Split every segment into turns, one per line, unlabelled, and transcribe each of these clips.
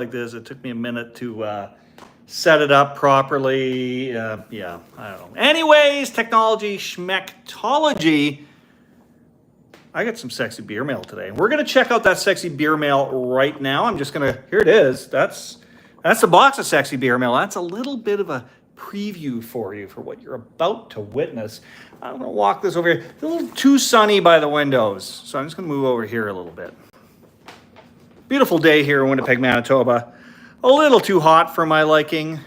like this. It took me a minute to set it up properly. Yeah, I don't know. Anyways, technology, schmectology. I got some sexy beer mail today. We're going to check out that sexy beer mail right now. I'm just going to, here it is. That's the box of sexy beer mail. That's a little bit of a preview for you for what you're about to witness. I'm going to walk this over here. It's a little too sunny by the windows, so I'm just going to move over here a little bit. Beautiful day here in Winnipeg, Manitoba. A little too hot for my liking.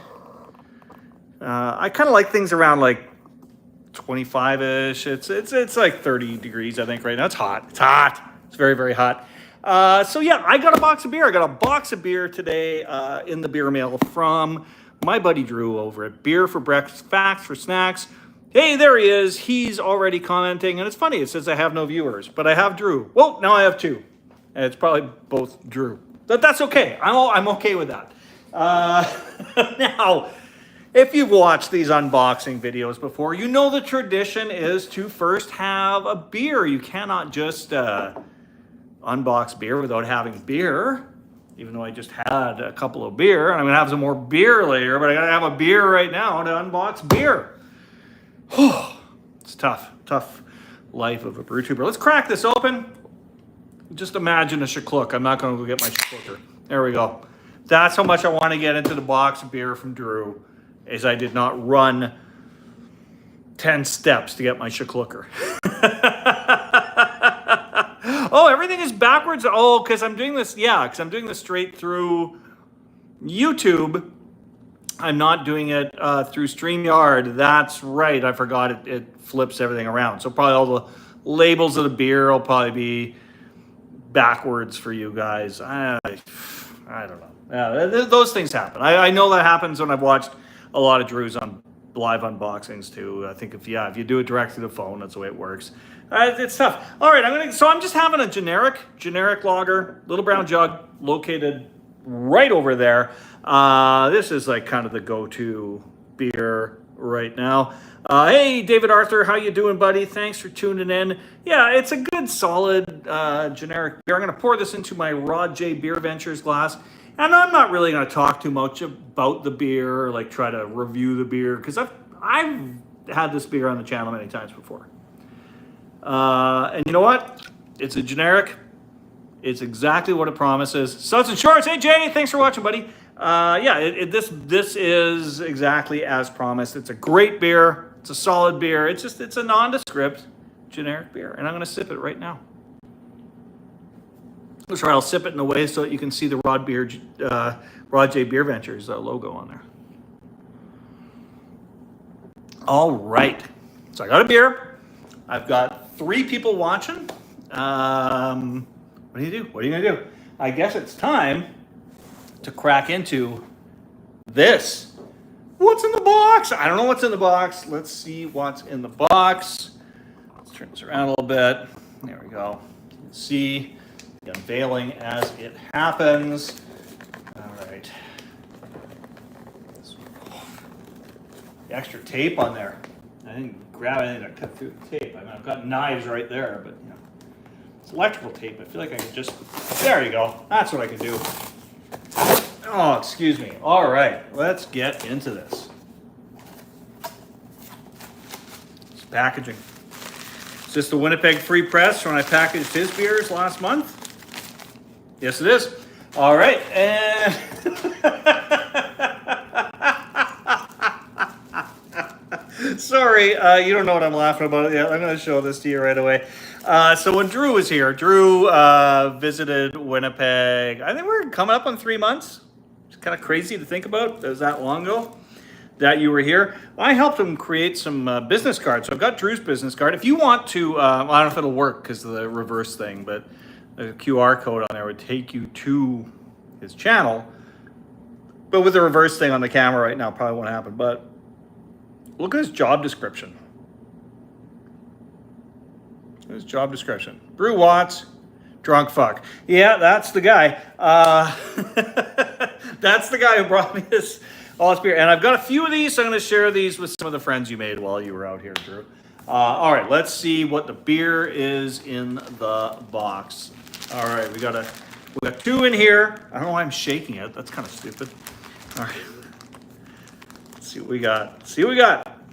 I kind of like things around like 25-ish. It's like 30 degrees, I think, right now. It's hot. It's hot. It's very, very hot. So yeah, I got a box of beer. I got a box of beer today in the beer mail from my buddy Drew over at Beer for Breakfast, Facts for Snacks. Hey, there he is. He's already commenting, and it's funny. It says I have no viewers, but I have Drew. Well, now I have two. And it's probably both Drew. But that's okay. I'm okay with that. Now, if you've watched these unboxing videos before, you know the tradition is to first have a beer. You cannot just unbox beer without having beer, even though I just had a couple of beer. And I'm going to have some more beer later, but I got to have a beer right now to unbox beer. It's tough life of a brew tuber. Let's crack this open. Just imagine a shaklook. I'm not going to go get my shaklooker. There we go. That's how much I want to get into the box of beer from Drew, is I did not run 10 steps to get my shaklooker. Oh, everything is backwards. Oh, because I'm doing this. Yeah, because I'm doing this straight through YouTube. I'm not doing it through StreamYard. That's right. I forgot it flips everything around. So probably all the labels of the beer will probably be backwards for you guys. I don't know. Yeah, those things happen. I know that happens when I've watched a lot of Drew's on live unboxings too. I think if you do it direct to the phone, that's the way it works. It's tough. All right, I'm just having a generic lager, little brown jug, located right over there. This is like kind of the go-to beer right now. Hey, David Arthur, how you doing, buddy? Thanks for tuning in. Yeah, it's a good, solid, generic beer. I'm going to pour this into my Rod J Beer Ventures glass. And I'm not really going to talk too much about the beer, or like try to review the beer, because I've had this beer on the channel many times before. And you know what? It's a generic. It's exactly what it promises. Suds and Shorts. Hey, Jay, thanks for watching, buddy. This is exactly as promised. It's a great beer. It's a solid beer. It's a nondescript generic beer, and I'm going to sip it right now. That's right. I'll sip it in a way so that you can see the Rod J Beer Ventures logo on there. All right. So I got a beer. I've got 3 people watching. What do you do? What are you going to do? I guess it's time to crack into this. What's in the box? I don't know what's in the box. Let's see what's in the box. Let's turn this around a little bit. There we go. Let's see the unveiling as it happens. All right. The extra tape on there. I didn't grab anything to cut through the tape. I mean, I've got knives right there, but you know, it's electrical tape. I feel like I could just, there you go. That's what I can do. Oh, excuse me. All right, let's get into this. It's packaging. Is this the Winnipeg Free Press when I packaged his beers last month? Yes, it is. All right, and sorry, you don't know what I'm laughing about. Yeah, I'm going to show this to you right away. So when Drew was here, Drew visited Winnipeg. I think we're coming up on 3 months. It's kind of crazy to think about. It was that long ago that you were here. I helped him create some business cards. So I've got Drew's business card. If you want to, I don't know if it'll work because of the reverse thing, but the QR code on there would take you to his channel. But with the reverse thing on the camera right now, probably won't happen. But look at his job description. His job description. Brew Watts, drunk fuck. Yeah, that's the guy. That's the guy who brought me all this beer. And I've got a few of these, so I'm going to share these with some of the friends you made while you were out here, Drew. All right, let's see what the beer is in the box. All right, we got a We got 2 in here. I don't know why I'm shaking it. That's kind of stupid. All right. Let's see what we got.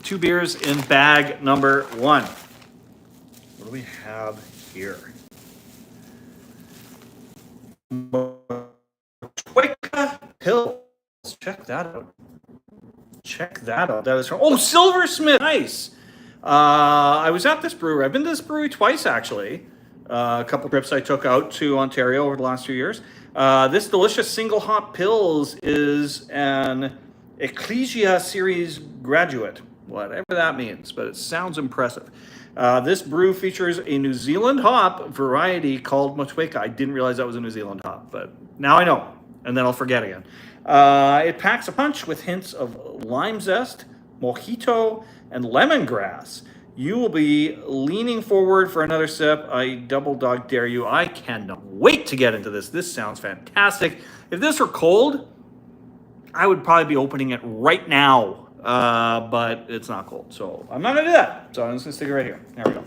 2 beers in bag number 1. What do we have here? Motueka Hills. Check that out. That is from Silversmith. Nice. I was at this brewery. I've been to this brewery twice, actually. A couple trips I took out to Ontario over the last few years. This delicious single hop Pils is an Ecclesia Series graduate, whatever that means, but it sounds impressive. This brew features a New Zealand hop variety called Motueka. I didn't realize that was a New Zealand hop, but now I know, and then I'll forget again. It packs a punch with hints of lime zest, mojito, and lemongrass. You will be leaning forward for another sip. I double dog dare you. I cannot wait to get into this. This sounds fantastic. If this were cold, I would probably be opening it right now, but it's not cold, so I'm not going to do that. So I'm just going to stick it right here. There we go.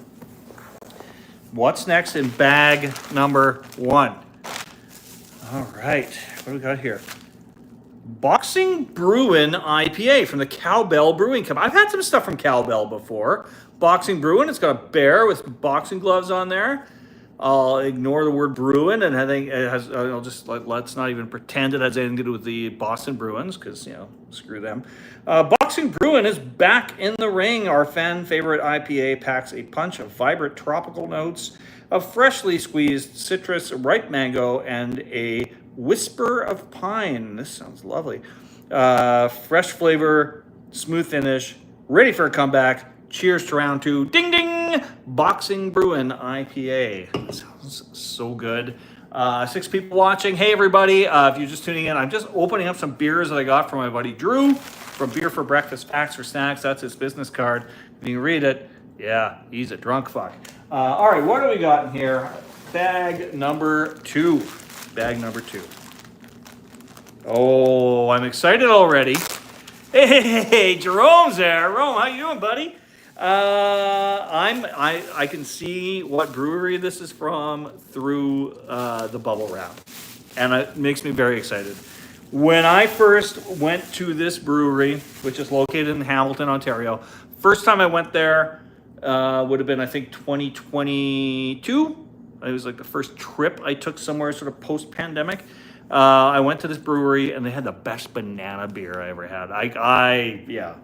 What's next in bag number 1? All right, what do we got here? Boxing Brewin IPA from the Cowbell Brewing Company. I've had some stuff from Cowbell before. Boxing Brewin, it's got a bear with boxing gloves on there. I'll ignore the word Bruin, and I think it has. I'll just let's not even pretend it has anything to do with the Boston Bruins, because screw them. Boxing Brewin is back in the ring. Our fan favorite IPA packs a punch of vibrant tropical notes of freshly squeezed citrus, ripe mango, and a whisper of pine. This sounds lovely. Fresh flavor, smooth finish, ready for a comeback. Cheers to round 2. Ding ding! Boxing Brewin IPA. That sounds so good. 6 people watching. Hey everybody, if you're just tuning in, I'm just opening up some beers that I got from my buddy Drew from Beer for Breakfast, Packs for Snacks. That's his business card. If you can read it, yeah, he's a drunk fuck. All right, what do we got in here? Bag number 2. Oh, I'm excited already. Hey, Jerome's there. Jerome, how you doing, buddy? I can see what brewery this is from through the bubble wrap, and it makes me very excited. When I first went to this brewery, which is located in Hamilton, Ontario, first time I went there would have been, I think, 2022. It was like the first trip I took somewhere sort of post-pandemic. I went to this brewery, and they had the best banana beer I ever had. Yeah.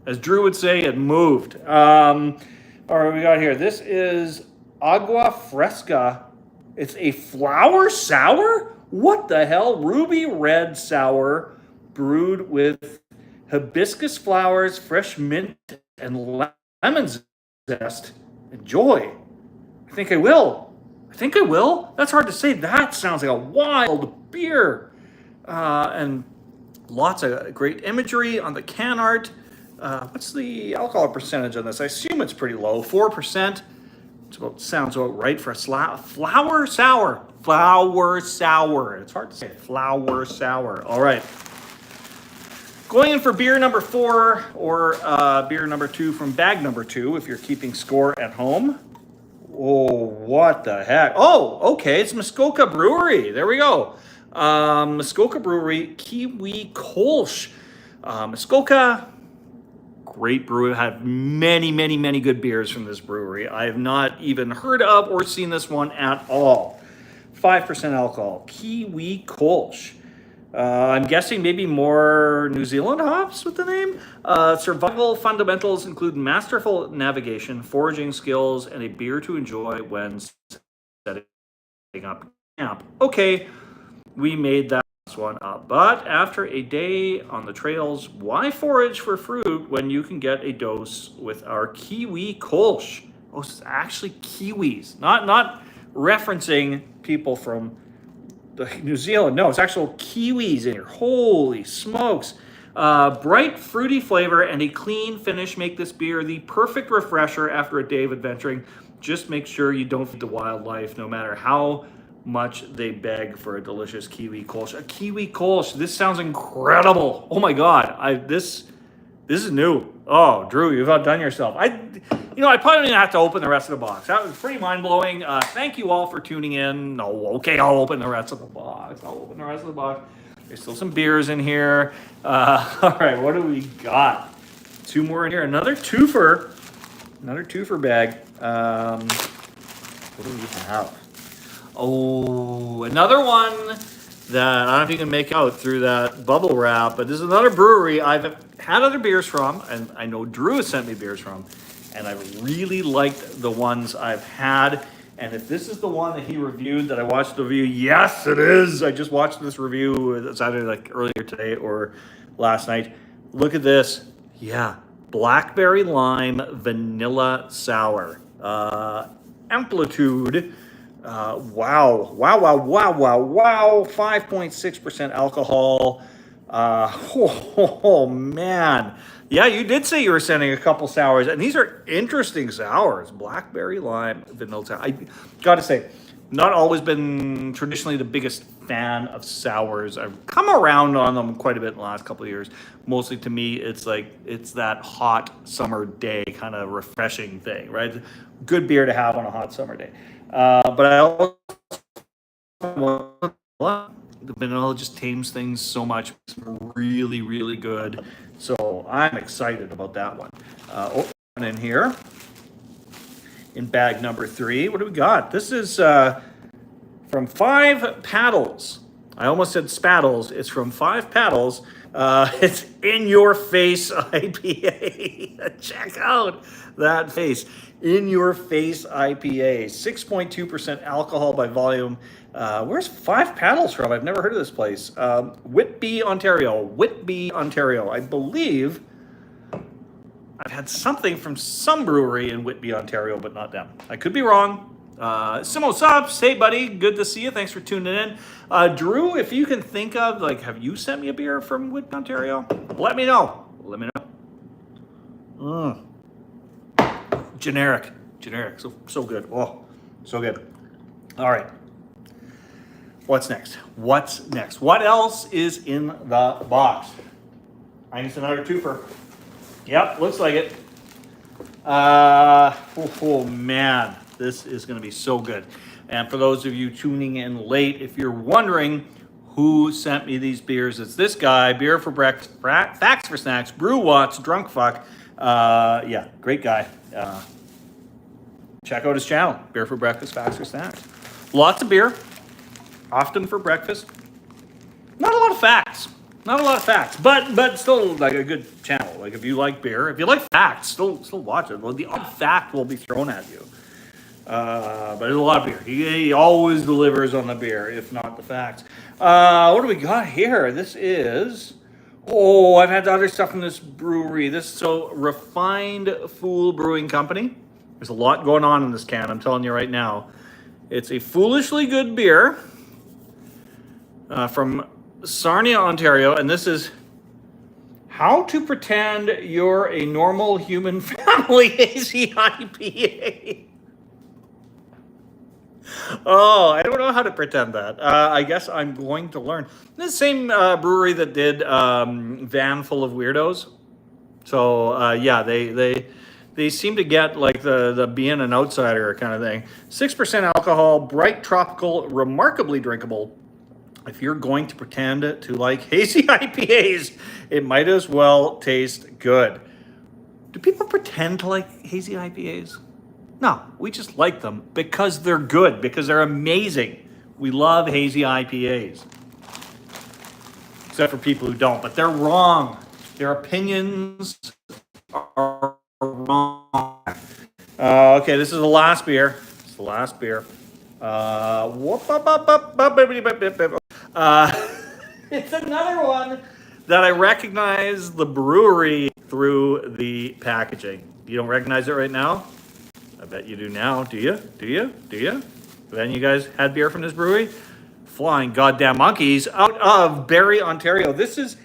As Drew would say, it moved. All right, we got here. This is Agua Fresca. It's a flower sour? What the hell? Ruby red sour brewed with hibiscus flowers, fresh mint, and lemon zest. Enjoy. I think I will. That's hard to say. That sounds like a wild beer. And lots of great imagery on the can art. What's the alcohol percentage on this? I assume it's pretty low, 4%. Sounds about right for a flower sour. It's hard to say. Flower sour. All right. Going in for beer number 4 or beer number 2 from bag number 2 if you're keeping score at home. Oh, what the heck? Oh, okay. It's Muskoka Brewery. There we go. Muskoka Brewery, Kiwi Kolsch. Muskoka, great brewery. I have many good beers from this brewery. I have not even heard of or seen this one at all. 5% alcohol. Kiwi Kolsch. I'm guessing maybe more New Zealand hops with the name. Survival fundamentals include masterful navigation, foraging skills, and a beer to enjoy when setting up camp. Okay, we made that one up. But after a day on the trails, why forage for fruit when you can get a dose with our Kiwi Kolsch? Oh, it's actually kiwis, not referencing people from New Zealand. No, it's actual kiwis in here. Holy smokes. Bright, fruity flavor and a clean finish make this beer the perfect refresher after a day of adventuring. Just make sure you don't feed the wildlife, no matter how much they beg for a delicious Kiwi Kolsch. A Kiwi Kolsch. This sounds incredible. Oh my God. This is new. Oh, Drew, you've outdone yourself. I probably didn't have to open the rest of the box. That was pretty mind-blowing. Thank you all for tuning in. No, okay, I'll open the rest of the box. There's still some beers in here. All right, what do we got? 2 more in here. Another twofer bag. What do we have? Oh, another one that I don't know if you can make out through that bubble wrap, but this is another brewery I've had other beers from, and I know Drew has sent me beers from, and I've really liked the ones I've had. And if this is the one that he reviewed that I watched the review, yes, it is. I just watched this review. It's either like earlier today or last night. Look at this. Yeah, blackberry lime vanilla sour. Amplitude. Wow. 5.6% alcohol. Oh, man. Yeah, you did say you were sending a couple sours, and these are interesting sours. Blackberry lime vanilla sour. I gotta say, not always been traditionally the biggest fan of sours. I've come around on them quite a bit in the last couple of years. Mostly to me, it's that hot summer day kind of refreshing thing, right? Good beer to have on a hot summer day. But I also, the vanilla just tames things so much. It's really, really good. So I'm excited about that one. Open in here in bag number 3. What do we got? This is from 5 Paddles. I almost said Spaddles. It's from 5 Paddles. It's In Your Face IPA. Check out that face. In Your Face IPA. 6.2% alcohol by volume. Where's 5 Paddles from? I've never heard of this place. Whitby, Ontario. I believe I've had something from some brewery in Whitby, Ontario, but not them. I could be wrong. Simo Subs, hey buddy, good to see you. Thanks for tuning in. Drew, if you can think of, have you sent me a beer from Whitby, Ontario? Let me know. Generic. So good. Oh, so good. All right. What's next? What else is in the box? I guess another twofer. Yep, looks like it. Oh man, this is going to be so good. And for those of you tuning in late, if you're wondering who sent me these beers, it's this guy, Beer for Breakfast, Facts for Snacks, Brew Watts, Drunk Fuck. Yeah, great guy. Check out his channel, Beer for Breakfast, Facts for Snacks. Lots of beer, often for breakfast. Not a lot of facts, but still like a good channel. Like if you like beer, if you like facts, still watch it. Well, the odd fact will be thrown at you. But there's a lot of beer. He always delivers on the beer, if not the facts. What do we got here? This is... Oh, I've had other stuff from this brewery. Refined Fool Brewing Company. There's a lot going on in this can, I'm telling you right now. It's a foolishly good beer from Sarnia, Ontario, and this is How to Pretend You're a Normal Human Family Hazy IPA. Oh, I don't know how to pretend that. I guess I'm going to learn. This is the same brewery that did Van Full of Weirdos. So yeah, they seem to get like the being an outsider kind of thing. 6% alcohol, bright tropical, remarkably drinkable. If you're going to pretend to like hazy IPAs, it might as well taste good. Do people pretend to like hazy IPAs? No, we just like them because they're good, because they're amazing. We love hazy IPAs. Except for people who don't, but they're wrong. Their opinions are wrong. Okay, this is the last beer. It's the last beer. It's another one that I recognize the brewery through the packaging. You don't recognize it right now? I bet you do now. Do you? Then you guys had beer from this brewery? Flying goddamn monkeys out of Barrie, Ontario. This is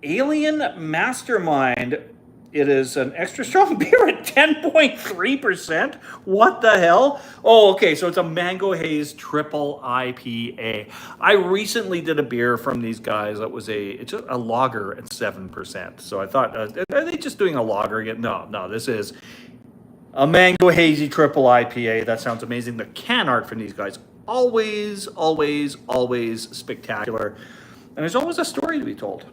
Alien Mastermind. It is an extra strong beer at 10.3%? What the hell? Oh, okay, so it's a Mango Haze Triple IPA. I recently did a beer from these guys that was it's a lager at 7%. So I thought, are they just doing a lager again? No, this is a Mango Hazy Triple IPA. That sounds amazing. The can art from these guys, always, always, always spectacular. And there's always a story to be told.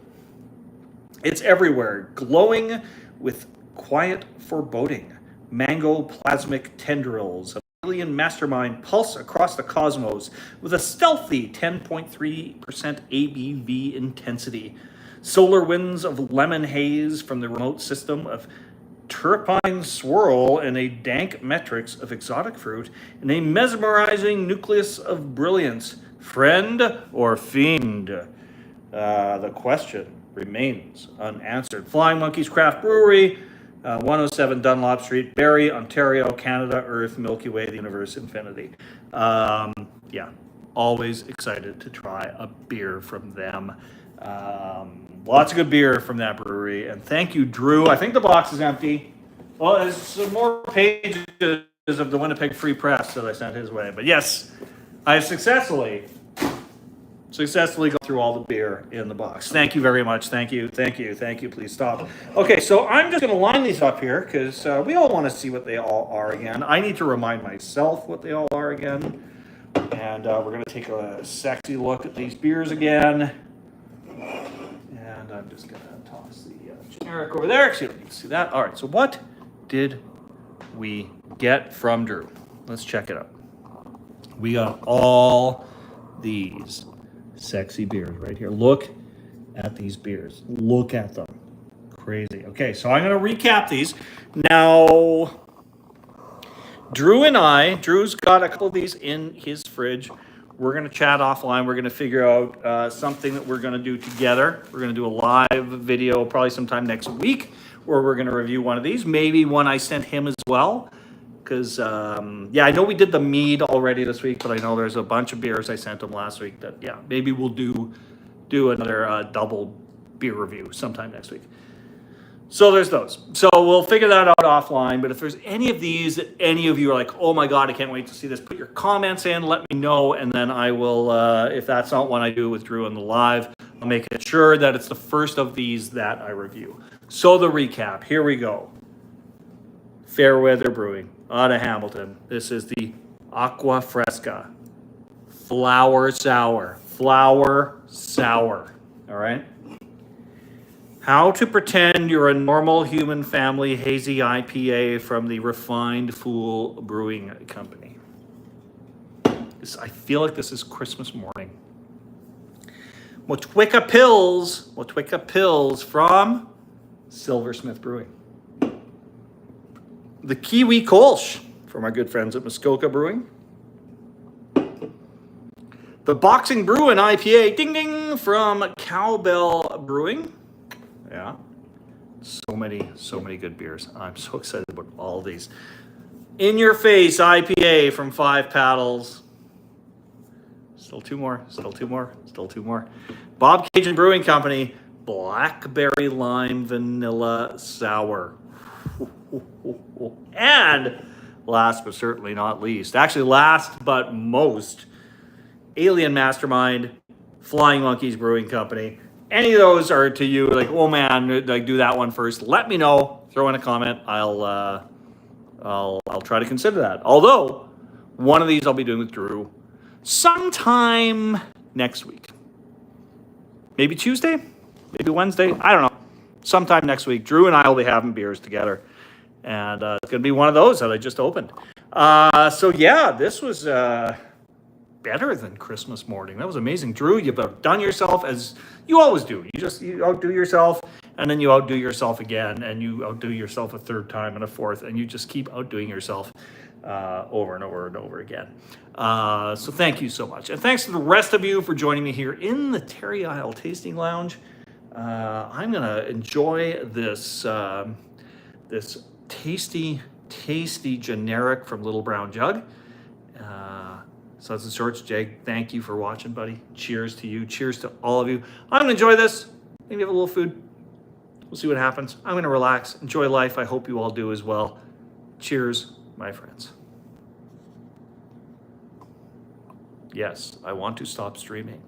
It's everywhere, glowing with quiet foreboding. Mango plasmic tendrils, an alien mastermind pulse across the cosmos with a stealthy 10.3% ABV intensity. Solar winds of lemon haze from the remote system of turpine swirl and a dank metrics of exotic fruit and a mesmerizing nucleus of brilliance. Friend or fiend? The question remains unanswered. Flying Monkeys Craft Brewery, 107 Dunlop Street, Barrie, Ontario, Canada, Earth, Milky Way, the universe, infinity. Yeah, always excited to try a beer from them. Lots of good beer from that brewery. And thank you, Drew. I think the box is empty. Well, there's some more pages of the Winnipeg Free Press that I sent his way. But yes, I have successfully go through all the beer in the box. Thank you very much. Thank you. Please stop. Okay, so I'm just going to line these up here because we all want to see what they all are again. I need to remind myself what they all are again. And we're going to take a sexy look at these beers again. And I'm just going to toss the generic over there so you don't need to see that. All right, so what did we get from Drew? Let's check it out. We got all these sexy beers right here. Look at these beers. Look at them. Crazy. Okay, so I'm going to recap these. Now, Drew's got a couple of these in his fridge. We're going to chat offline. We're going to figure out something that we're going to do together. We're going to do a live video probably sometime next week where we're going to review one of these. Maybe one I sent him as well. Because, I know we did the mead already this week, but I know there's a bunch of beers I sent him last week that, maybe we'll do another double beer review sometime next week. So there's those. So we'll figure that out offline. But if there's any of these that any of you are like, oh my God, I can't wait to see this, put your comments in, let me know. And then I will, if that's not one I do with Drew on the live, I'll make it sure that it's the first of these that I review. So the recap, here we go. Fairweather Brewing out of Hamilton. This is the Aqua Fresca Flower Sour. All right. How to pretend you're a normal human family hazy IPA from the Refined Fool Brewing Company. I feel like this is Christmas morning. Motueka Pills from Silversmith Brewing. The Kiwi Kolsch from our good friends at Muskoka Brewing. The Boxing Brew and IPA, ding ding, from Cowbell Brewing. Yeah, so many good beers. I'm so excited about all these. In Your Face IPA from Five Paddles. Still two more. Bob Cajun Brewing Company, Blackberry Lime Vanilla Sour. And last but certainly not least, actually last but most, Alien Mastermind, Flying Monkeys Brewing Company. Any of those are to you like, oh man, like do that one first. Let me know. Throw in a comment. I'll try to consider that. Although one of these I'll be doing with Drew sometime next week. Maybe Tuesday, maybe Wednesday. I don't know. Sometime next week, Drew and I will be having beers together. And it's going to be one of those that I just opened. This was better than Christmas morning. That was amazing. Drew, you've outdone yourself as you always do. You outdo yourself, and then you outdo yourself again, and you outdo yourself a third time and a fourth, and you just keep outdoing yourself over and over and over again. So thank you so much. And thanks to the rest of you for joining me here in the Terry Isle Tasting Lounge. I'm going to enjoy this tasty generic from Little Brown Jug. Suds and Shorts, Jake, thank you for watching, buddy. Cheers to you. Cheers to all of you. I'm going to enjoy this. Maybe have a little food. We'll see what happens. I'm going to relax, enjoy life. I hope you all do as well. Cheers, my friends. Yes, I want to stop streaming.